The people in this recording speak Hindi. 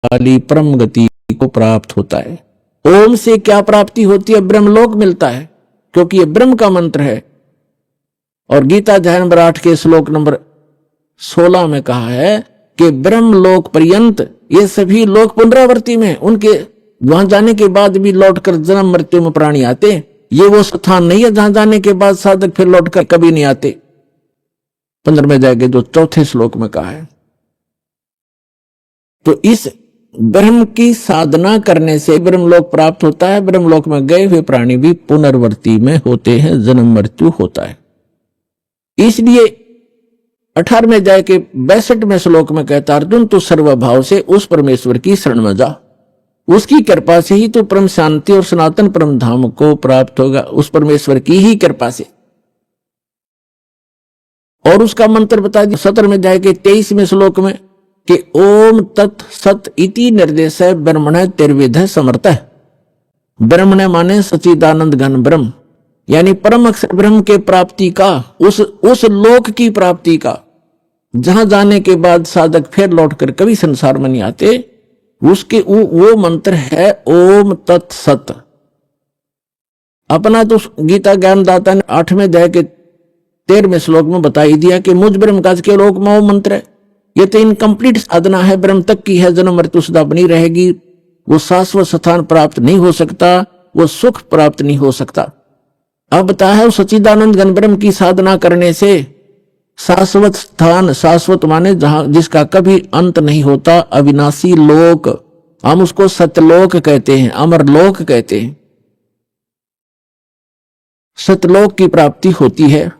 वाली परम गति को प्राप्त होता है। ओम से क्या प्राप्ति होती है? ब्रह्मलोक मिलता है, क्योंकि यह ब्रह्म का मंत्र है। और गीता अध्याय नंबर 8 के श्लोक नंबर 16 में कहा है कि ब्रह्मलोक पर्यंत ये सभी लोक पुनरावर्ती में, उनके वहां जाने के बाद भी लौटकर जन्म मृत्यु में प्राणी आते। ये वो स्थान नहीं है जहां जाने के बाद साधक फिर लौटकर कभी नहीं आते। 15वें अध्याय के जो 4थे श्लोक में कहा है। तो इस ब्रह्म की साधना करने से ब्रह्मलोक प्राप्त होता है। ब्रह्मलोक में गए हुए प्राणी भी पुनर्वर्ती में होते हैं, जन्म मृत्यु होता है। इसलिए 18वें अध्याय के 62वें श्लोक में कहता अर्जुन, तू सर्वभाव से उस परमेश्वर की शरण में जा, उसकी कृपा से ही तो परम शांति और सनातन परम धाम को प्राप्त होगा, उस परमेश्वर की ही कृपा से। और उसका मंत्र बता दिया 17वें अध्याय के 23वें श्लोक में कि ओम तत् सत इति निर्देश है ब्रह्मण तिर्विध समर्थ। ब्रह्मण माने सच्चिदानंद घन ब्रह्म, यानी परम अक्षर ब्रह्म के प्राप्ति का, उस लोक की प्राप्ति का, जहां जाने के बाद साधक फिर लौटकर कभी संसार में नहीं आते, उसके वो मंत्र है ओम तत्सत। अपना तो गीता ज्ञानदाता ने 8वें अध्याय के 13वें श्लोक में बता ही दिया कि मुझ ब्रह्म का के लोक में वो मंत्र है। ये तो इनकम्प्लीट साधना है, ब्रह्म तक की है, जन्म मृत्यु सदा बनी रहेगी, वो शाश्वत स्थान प्राप्त नहीं हो सकता, वो सुख प्राप्त नहीं हो सकता। अब बता है सच्चिदानंद घन ब्रह्म की साधना करने से शाश्वत स्थान, शाश्वत माने जहां जिसका कभी अंत नहीं होता, अविनाशी लोक, हम उसको सतलोक कहते हैं, अमर लोक कहते हैं, सतलोक की प्राप्ति होती है।